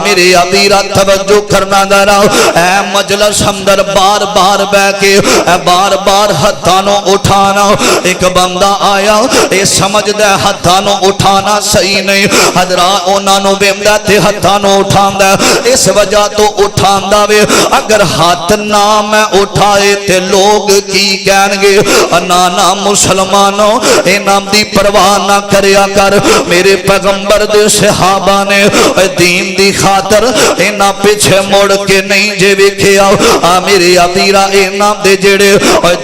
میرے ابیرہ توجہ کرنا دارا اے مجلس اندر بار بار بے کے اے بار بار ہتھانوں اٹھانا ایک بندہ آیا اے سمجھ دے ہتھانوں اٹھانا صحیح نہیں حضرات انہوں بیمدہ تے ہتھانوں اٹھان دے اس وجہ تو اٹھان دے اگر ہاتھ نام اٹھائے تے لوگ کی کہیں گے نانا مسلمانوں اے نام دی پرواہ نہ کریا کر میرے پیغمبر دے صحابہ نے دین دی خاطر اے نا پیچھے موڑ کے نہیں جے ویکھیا میرے ابیرہ اے نام دے جڑے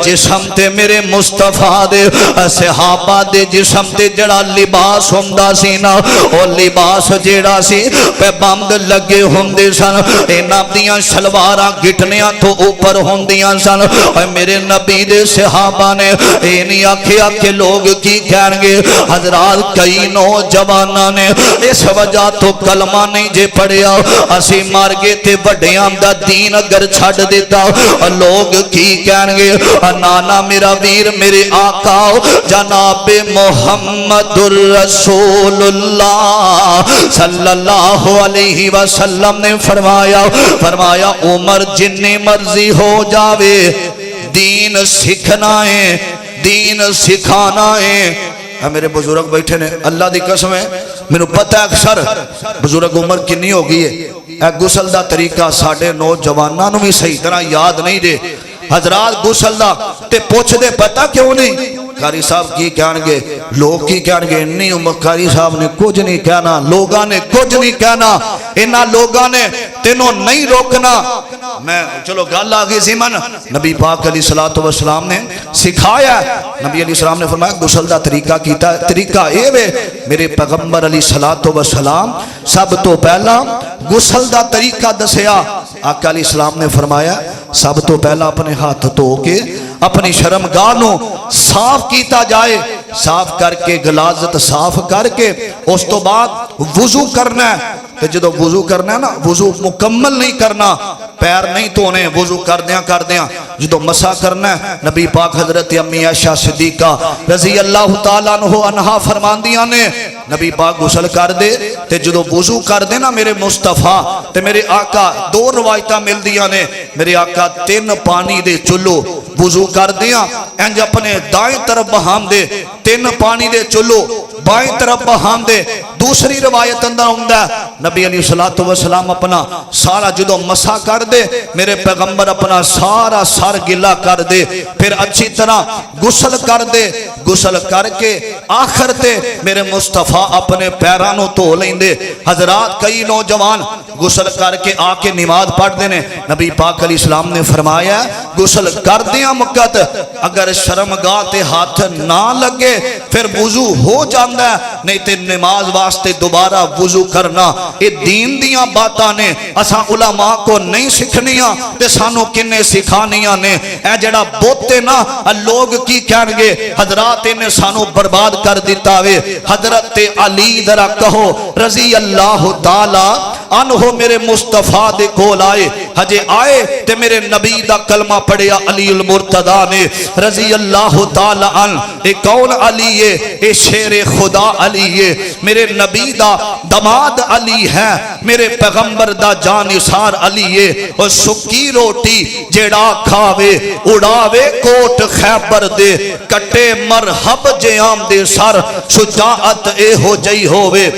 جسم تے میرے مصطفیٰ دے صحابہ دے جسم تے جڑا لباس ہوندہ سی نا او لباس جڑا سی پہ بند لگے ہوندے سن اے نام دیاں شلواراں گھٹنیاں تو اوپر ہوندیاں سن میرے نبی دے صحابہ نے اے نہیں آکھیا کہ لوگ کی کہیں گے حضرات کئی نوجواناں نے اس وجہ تو کلمہ نہیں جے پڑھیا اسی مار گئے تے وڈیاں دا دین اگر چھڈ دیتا لوگ کی کہن گے نانا میرا ویر میرے آقا جناب محمد الرسول اللہ صلی اللہ علیہ وسلم نے فرمایا عمر جنی مرضی ہو جاوے دین سکھنا ہے دین سکھانا ہے۔ میرے بزرگ بیٹھے نے اللہ دی قسم ہے میں پتہ ہے اکثر بزرگ عمر کنی ہو گئی ہے اے غسل دا طریقہ ساڑھے نوجواناں نو بھی صحیح طرح یاد نہیں دے حضرات غسل دا تے پوچھ دے پتہ کیوں نہیں قاری صاحب کی کہن گے لوگ کی کہن گے انی عمر قاری صاحب نے کچھ نہیں کہنا لوگاں نے کچھ نہیں کہنا انہاں لوگاں نے تینوں نہیں روکنا میں چلو گل آگئی زمن نبی پاک علیہ السلام نے سکھایا نبی علیہ السلام نے فرمایا غسل دا طریقہ کیتا طریقہ اے وے میرے پیغمبر علیہ السلام سب تو پہلا غسل دا طریقہ دسیا آقا علیہ السلام نے فرمایا سب تو پہلا اپنے ہاتھ دھو کے اپنی شرمگاہ نو صاف کیتا جائے صاف کر کے غلاظت صاف کر کے اس تو بعد وضو کرنا ہے کہ جدو وضو کرنا ہے نا وضو مکمل نہیں کرنا پیر نہیں دھونے وضو کردیاں جدو مسا کرنا ہے نبی پاک حضرت امی عائشہ صدیقہ رضی اللہ تعالیٰ عنہا فرماندیاں نے نبی پاک غسل کر دے تے جدو وضو کر دے نا میرے مصطفیٰ تے میرے آقا دو روایتہ مل دیاں نے میرے آقا 3 پانی دے چلو وضو کر دیاں انج اپنے دائیں طرف بہام دے 3 پانی دے چلو بائیں طرف بہام دے دوسری روایت اندر ہوندہ ہے نبی علیہ السلام اپنا سارا جدو مسا کر دے میرے پیغمبر اپنا سارا سر گلا کر دے پھر اچھی طرح غسل کر دے غسل کر کے آخر تے میرے مصطفیٰ اپنے پیرانوں تو لیں دے حضرات کئی نوجوان غسل کر کے آکے نماز پڑھ دینے نبی پاک علیہ السلام نے فرمایا غسل کر دیا مقت اگر شرمگاہ تے ہاتھ نہ لگے پھر وضو ہو جاندہ ہے نہیں تے نماز واسطے دوبارہ وضو کرنا یہ دین دیاں باتاں نے اساں علماء کو نہیں سکھنیاں تے سانو کنے سکھانیاں نے اے جڑا بوتے نا لوگ کی کہن گے حضرات نے سانو برباد کر دیتا وے حضرت علی ذرا کہو رضی اللہ تعالی عنہ میرے مصطفیٰ دے کول آئے ہجے آئے تے میرے نبی دا کلمہ پڑھیا علی المرتضی نے رضی اللہ تعالی عنہ اے کون علی ہے اے شیر خدا علی ہے میرے نبی دا دماد علی ہے میرے پیغمبر دا جانثار علی ہے اور سکی روٹی جیڑا کھاوے اڑاوے کوٹ خیبر دے کٹے مرحب جیام دے سر شجاعت اے ہو جئی ہووے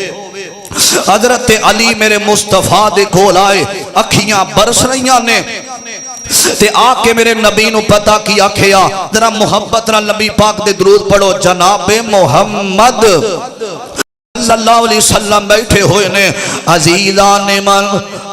حضرت علی میرے مصطفیٰ دے کول آئے اکھیاں برس رہیاں نے تے آکے میرے نبی نو پتا کیا کھیا ذرا محبت نہ نبی پاک دے درود پڑھو جناب محمد صلی اللہ علیہ وسلم بیٹھے ہوئے نے عزیزان من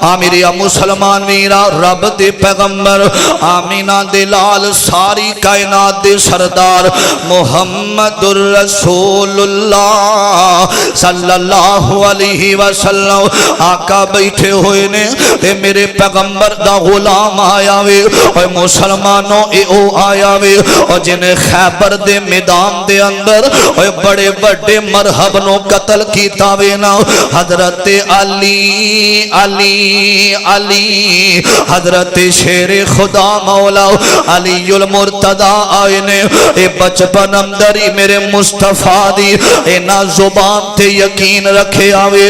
آمیریا مسلمان میرا رب دے پیغمبر آمینہ دے لال ساری کائنات دے سردار محمد الرسول اللہ صلی اللہ علیہ وسلم آقا بیٹھے ہوئے نے اے میرے پیغمبر دا غلام آیا وے اے مسلمانوں اے او آیا وے اور جنہیں خیبر دے میدان دے اندر اے بڑے بڑے مرحب نو قتل کیتا وینا حضرت علی علی علی حضرت شیر خدا مولا علی المرتضی آئے نے اے بچپن اندری میرے مصطفیٰ دی اے نا زبان تے یقین رکھے آوے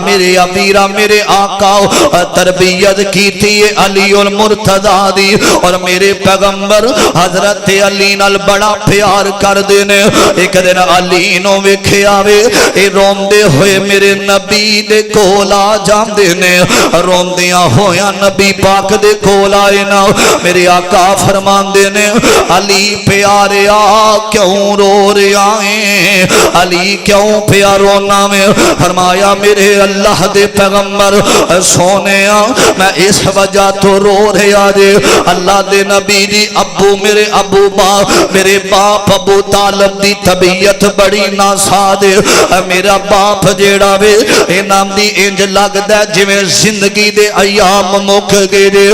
میرے ابیرہ میرے آقا تربیت کی تھی علی المرتضی دی اور میرے پیغمبر حضرت علی نال بڑا پیار کر دینے ایک دن علی نو ویکھے آوے اے روم دے ہوئے میرے نبی دے کولا جام دینے روم دیا ہویا نبی پاک دے کولا اینا میرے آقا فرمان دینے علی پیارے کیوں رو رہا ہیں علی کیوں پیارونا میں فرمایا میرے اللہ دے پیغمبر سونے میں اس وجہ تو رو رہا دے اللہ دے نبی دی ابو میرے ابو باپ میرے باپ ابو طالب دی طبیعت بڑی ناسا دے میرا میرا باپ جیڑا وے انام دی انج لگدا جویں زندگی دے ایام مک گئے نے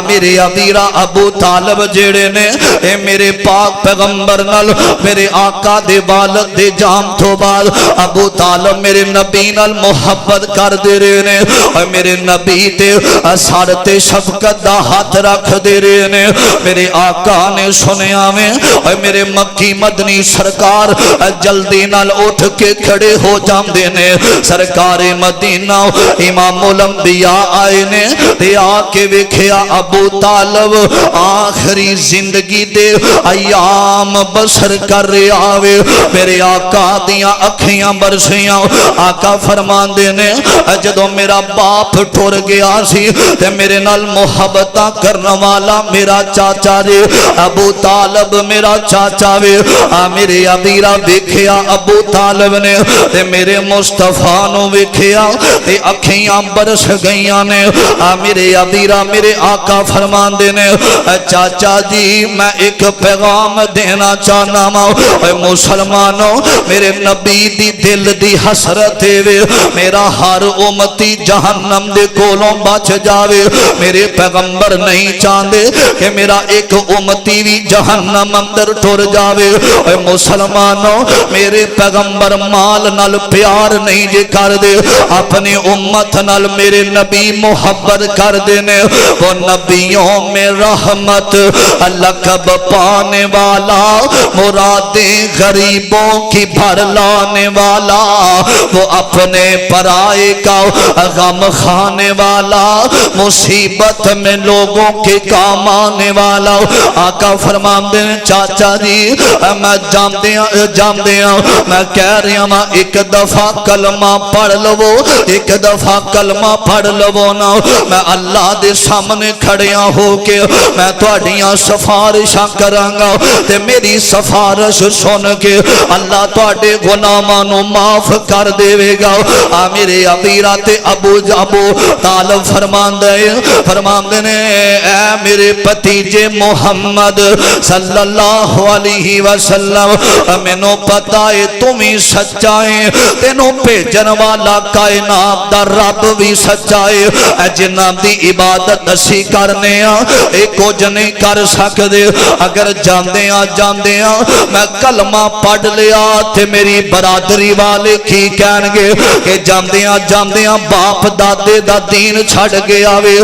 میرے ابیرا ابو طالب جیڑے نے اے میرے پاک پیغمبر نال میرے آقا دے والد دے جام تو بعد ابو طالب میرے نبی نال محبت کر دے رہے نے اور میرے نبی تے سر تے شفقت دا ہاتھ رکھ دے رہے نے میرے آقا نے سنیا میں اور میرے مکی مدنی سرکار جلدی نال اٹھ کے کھڑے ہو جاندے نے سرکار مدینہ امام الانبیاء آئے نے تے آ کے ویکھیا ابو طالب آخری زندگی دے ایام بسر کر رہا وے میرے آقا دیاں اکھیاں برسیاں آقا فرمان دے نے جدو میرا باپ ٹھور گیا سی تے میرے نال محبتاں کرنا والا میرا چاچا دے ابو طالب میرا چاچا وے میرے ابیرا ویکھیا ابو طالب نے تے میرے مصطفیٰ نو ویکھیا تے اکھیاں برس گئیاں نے میرے ابیرا میرے آقا فرمان دے نے چاچا جی میں ایک پیغام دینا چاہنا ماں مسلمانوں میرے نبی دی دل دی حسرت وے میرا ہر امتی جہنم دے کولوں بچ جاوے میرے پیغمبر نہیں چاہندے کہ میرا ایک امتی بھی جہنم اندر ٹر جاوے مسلمانوں میرے پیغمبر مال نال پیار نہیں جے کر دے اپنی امت نال میرے نبی محبت کر دینے وہ نبیوں میں رحمت لقب پانے والا مرادیں غریبوں کی بھر لانے والا وہ اپنے پرائے کا غم کھانے والا مصیبت میں لوگوں کے کام آنے والا آقا فرمان دے چاچا جی میں جام دیا میں کہہ رہا ہوں ایک دفعہ کلمہ پڑھ لو ایک دفعہ کلمہ پڑھ لو نا میں اللہ دے سامنے کھڑیاں ہو کے میں تواڈیاں سفارشاں کرانگا تے میری سفارش سن کے اللہ تواڈے گناہاں نو معاف کر دے گا میرے ابیرا تے ابو طالب فرماندے نے اے میرے بھتیجے محمد صلی اللہ علیہ وسلم مینوں پتہ ہے تم ہی سچا ہے تینوں بھیجن والا کائنات دا رب بھی سچا ہے جنہاں دی عبادت اسی کرنے اے کچھ نہیں کر سکدے اگر جاندے میں کلمہ پڑھ لیا تے میری برادری والے کی کہن گے کہ جاندیاں باپ دادے دا دین چھڑ گیا وے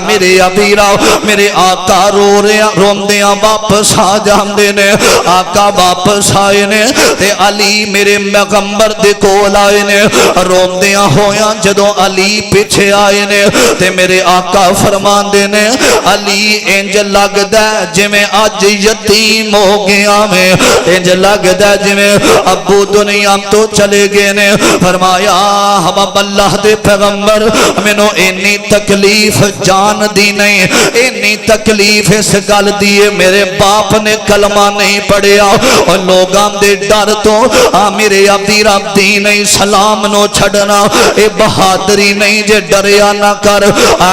میرے ابیرا میرے آقا روندیاں واپس آ جاندے نے آقا واپس آئے نے تے علی میرے پیغمبر دے کول آئے نے روندیاں ہویاں جدوں علی پیچھے آئے نے تے میرے آقا فرمان دے نے علی انج لگدا جویں اج یتیم ہو گیا میں انج لگدا جویں ابو دنیا تو چلے گئے نے فرمایا ہم اللہ دے پیغمبر مینوں انی تکلیف جان دی نہیں انی تکلیف اس گل دی میرے باپ نے کلمہ نہیں پڑھیا اور لوگاں دے ڈر تو میرے ابیرا دین اسلام نو چھڑنا اے بہادری نہیں جے ڈریا نہ کر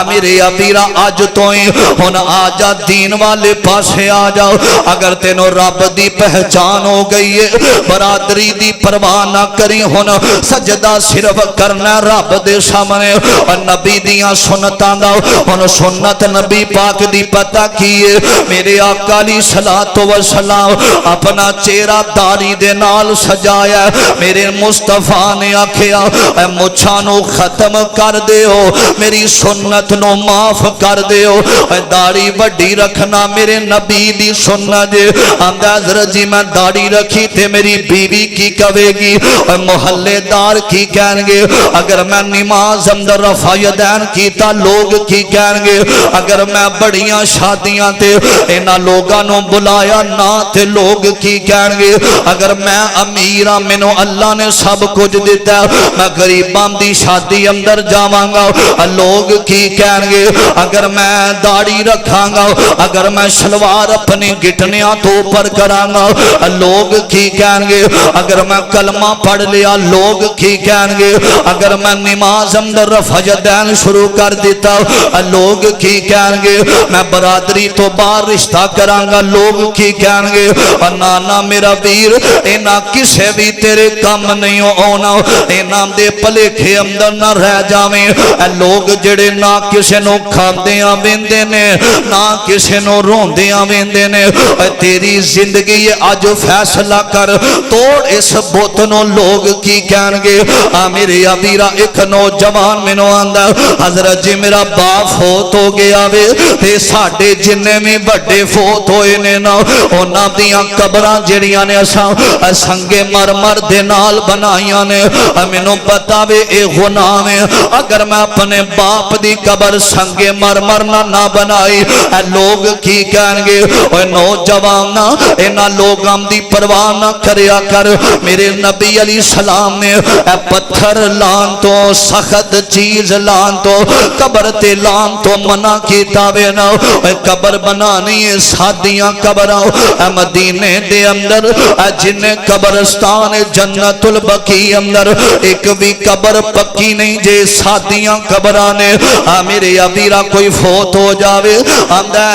میرے ابیرا اج تو ہی ہن آ جا دین والے پاسے آ جاؤ اگر تینوں رب دی پہچان ہو گئی ہے برادری دی پرواہ نہ کری ہن سجدہ صرف کرنا رب دے سامنے اور نبی دیاں سنتاں دا ہن سنت نبی پاک دی پتہ کیے میرے آقا علیہ الصلوۃ والسلام اپنا چہرہ داڑھی دے نال سجایا میرے مصطفیٰ نے آکھیا اے مچھاں نو ختم کر دیو میری سنت نو معاف کر دیو اے داڑھی وڈی رکھنا میرے نبی دی سنت دے آندا حضرت جی میں داڑھی رکھی تے میری بیوی کی کہے گی اے محلے دار کی کہیں گے اگر میں نماز اندر رفع یدین کیتا لوگ کی کہیں گے اگر میں بڑیاں شادیاں تے انہاں لوگاں نو بلایا نہ تے لوگ کی کہیں گے اگر میں امیراں مینوں اللہ نے سب کچھ دیتا میں غریباں دی شادی اندر جاواں گا لوگ کی کہیں گے اگر میں داڑھی رکھاں گا اگر میں شلوار اپنی گھٹنیاں تو اوپر کراں گا لوگ کی کہیں گے اگر میں کلمہ پڑھ لیا لوگ کی کہیں گے اگر میں نماز اندر رفع یدین شروع کر دیتا لوگ کی کہیں گے میں برادری تو باہر رشتہ کراں گا لوگ کی کہیں گے نانا میرا ویر اینا کسے بھی تیرے کم نہیں آنا انہاں دے بھلیکھے اندر نہ رہ جاویں اے لوگ جڑے نہ کسے نو کھاندیاں ویندے نے نہ کسے نو روندیاں ویندے نے تیری زندگی اج فیصلہ کر توڑ اس بت نو لوگ کی کہن گے میرے ابیرا ایک نوجوان مینوں آندا حضرت جی میرا باپ فوت ہو گیا وے تے ساڈے جننے بھی بڑے فوت ہوئے نے نا انہاں دیاں قبراں جڑیاں نے اساں سنگ مرمر دے نال بنائیاں نے مینوں پتہ وے اے گناہ ہے اگر میں اپنے باپ دی قبر سنگ مرمر نہ بنائی اے لوگ کی کہن گے اوے نوجوان انہاں لوگاں دی پرواہ نہ کریا کر میرے نبی علیہ السلام نے اے پتھر لان تو سخت چیز لان تو قبر تے لان تو منع کیتا وے نا قبر بنانی ہے سادیاں قبراں مدینے دے اندر جن قبرستان جنت البقیع اندر ایک بھی قبر پکی نہیں جے سادیاں قبراں نے میرے ابیرا کوئی فوت ہو جاوے آندا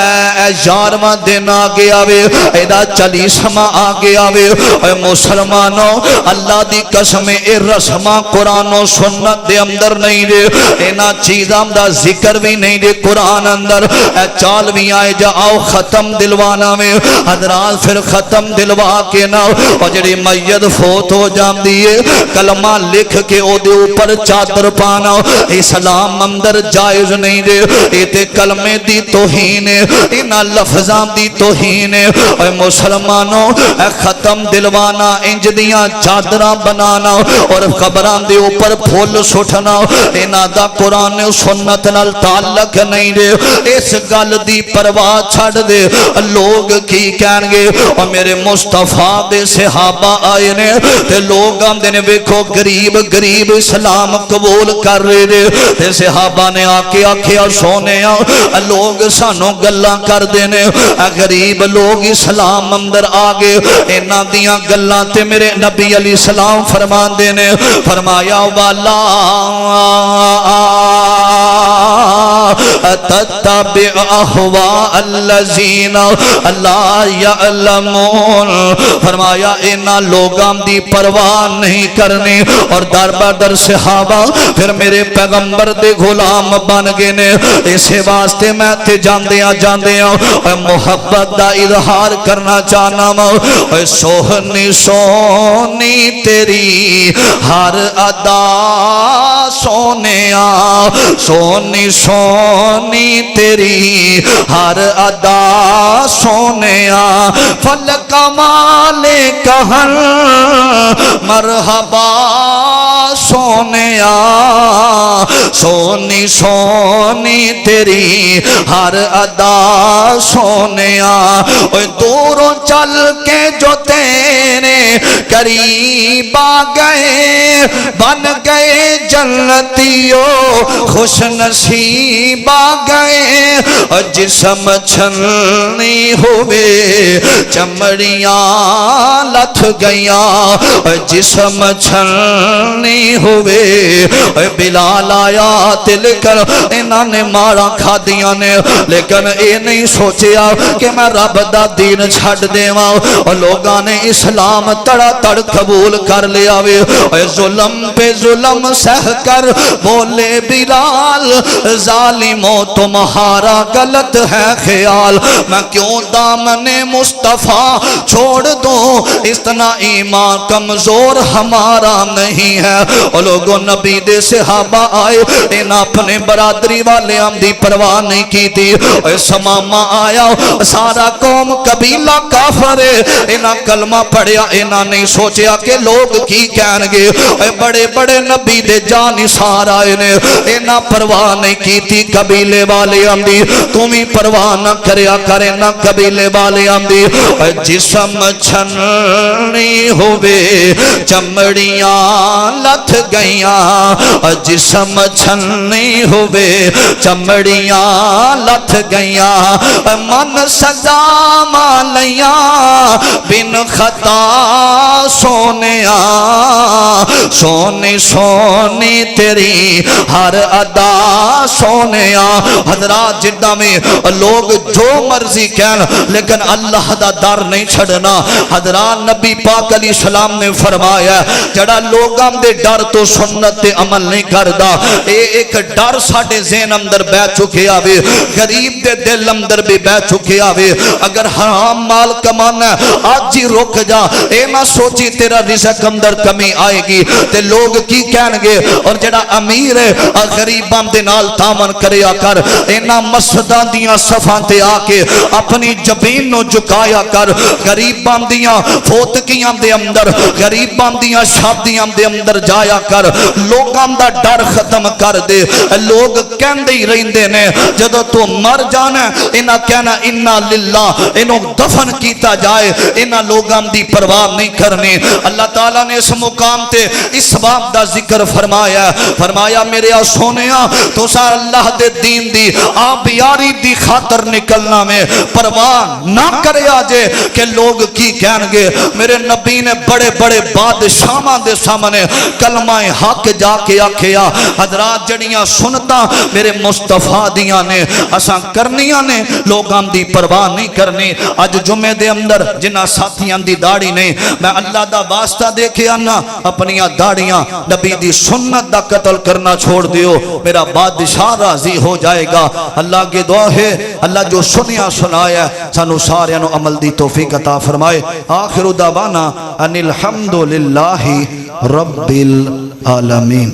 اے 11واں دن آ گیا وے ایدا 40واں آ گیا وے اے مسلمانوں اللہ دی قسم اے رسماں قرآن و سنت دے اندر نہیں دے اینا چیزاں دا ذکر بھی نہیں دے قرآن اندر اے چال بھی آئے جا آؤ ختم دلوانا میں حضرات پھر ختم دلوا کے نا اور جڑی میت فوت ہو جام دیئے کلمہ لکھ کے او دے اوپر چادر پانا اسلام اندر جائز نہیں دے ایتے کلمے دی توہین اینا لفظان دی توہین اے مسلمانوں اے ختم دلوانا انج دیاں چادرہ بنانا اور قبران دے اوپر پھول سٹھنا اینا دا قرآن سنت نال تعلق نہیں دے اس گل دی پرواہ چھڑ دے لوگ کی کہن گے اور میرے مصطفیٰ دے صحابہ آئے نے تے لوگ ہم دینے ویکھو گریب گریب اسلام قبول کر رہے دے تے صحابہ نے آکے آکھیا سونے لوگ سانو گلاں کر دینے غریب لوگ اسلام اندر آگے اینا دیاں گلاں تے میرے نبی علیہ السلام فرمان دینے فرمایا والا تتبع احواء الذین لا یعلمون فرمایا اینا لوگاں دی پرواہ نہیں کرنی اور در بدر صحابہ پھر میرے پیغمبر دے غلام بن گئے نے اسے واسطے میں تے جاندیاں محبت دا اظہار کرنا چاہنا اے سوہنی سونی تیری ہر ادا سونیا سونی سونی تیری ہر ادا سونیا فل کمال کہن مرحبا سونیا سونی سونی تیری ہر ادا سونیا دوروں چل کے جو تیرے قریب آ گئے بن گئے جنتیوں خوش نصیب آ گئے جسم چھلنی ہوئے چمڑیاں لتھ گئیاں جسم چھلنی ہوئے بلال آیا تل کر انہاں نے مارا کھا دیا نے لیکن اے نہیں سوچیا کہ میں رب دا دین چھڑ دیواں اور لوگاں نے اسلام تڑا تڑ قبول کر لیا وے ظلم پہ ظلم سہ کر بولے بلال ظالموں تمہارا غلط ہے خیال میں کیوں دامن مصطفیٰ چھوڑ دوں اتنا ایمان کمزور ہمارا نہیں ہے اور لوگوں نبی دے صحابہ آئے ان اپنے برادری والے ہم دی پرواہ نہیں کی تھی سمامہ آیا سارا قوم قبیلہ کافر ہے انہاں کلمہ پڑھیا انہاں نہیں سوچیا کہ لوگ کی کہن گے بڑے بڑے نبی دے جانی سارا انہاں پرواہ نہیں کی تھی قبیلے والے ہم دی تمہیں پرواہ نہ کریا کرے نہ قبیلے والے ہم دی جسم چھننی ہوئے چمڑیاں لتھ گئیاں جسم چھننی ہوئے چمڑیاں لتھ گئیاں من سزا مان لیا بن خطا سونیا سونی سونی تیری ہر ادا سونیا حضرات جدہ میں لوگ جو مرضی کہن لیکن اللہ دا ڈر نہیں چھڑنا حضرات نبی پاک علیہ السلام نے فرمایا جڑا لوگاں دے ڈر تو سنت تے عمل نہیں کردا اے ایک ڈر ساڈے ذہن اندر بیٹھ چکے آوے غریب دے دل اندر بھی بیٹھ چکے آوے اگر حرام مال کمانا آج ہی رک جا اے نہ سوچی تیرا رزق اندر کمی آئے گی تے لوگ کی کہن گے اور جڑا امیر ہے غریباں دے نال تعاون کریا کر اینا مسجداں دیاں صفاں تے آ کے اپنی جبین نو جھکایا کر غریباں دیاں فوتکیاں دے اندر غریباں دیاں شادیاں دے اندر جایا کر لوگاں دا ڈر ختم کر دے لوگ کہندے ہی رہندے نے جدوں تو مر جانا انہاں کہنا انا للہ انہوں دفن کیتا جائے انہاں لوگاں دی پرواہ نہیں کرنی اللہ تعالیٰ نے اس مقام تے اس باب دا ذکر فرمایا میرے سونیا تو سار اللہ دے دین دی آپ یاری دی خاطر نکلنا میں پرواہ نہ کرے آجے کہ لوگ کی کہن گے میرے نبی نے بڑے بڑے بادشاہاں دے سامنے کلمہ حق جا کے آکھیا حضرات جڑیاں سنتا میرے مصطفیٰ دیاں نے اساں کرنیاں نے لوگاں دی پرواہ نہیں کرنی اج جمعے دے اندر جنہ ساتھیاں دی داڑھی نہیں میں اللہ دا واسطہ دے کے آنا اپنیاں داڑیاں نبی دی سنت دا قتل کرنا چھوڑ دیو میرا بادشاہ راضی ہو جائے گا اللہ کی دعا ہے اللہ جو سنیا سنایا سانو ساریاں نو عمل دی توفیق عطا فرمائے آخر دعوانا ان الحمدللہ رب العالمین.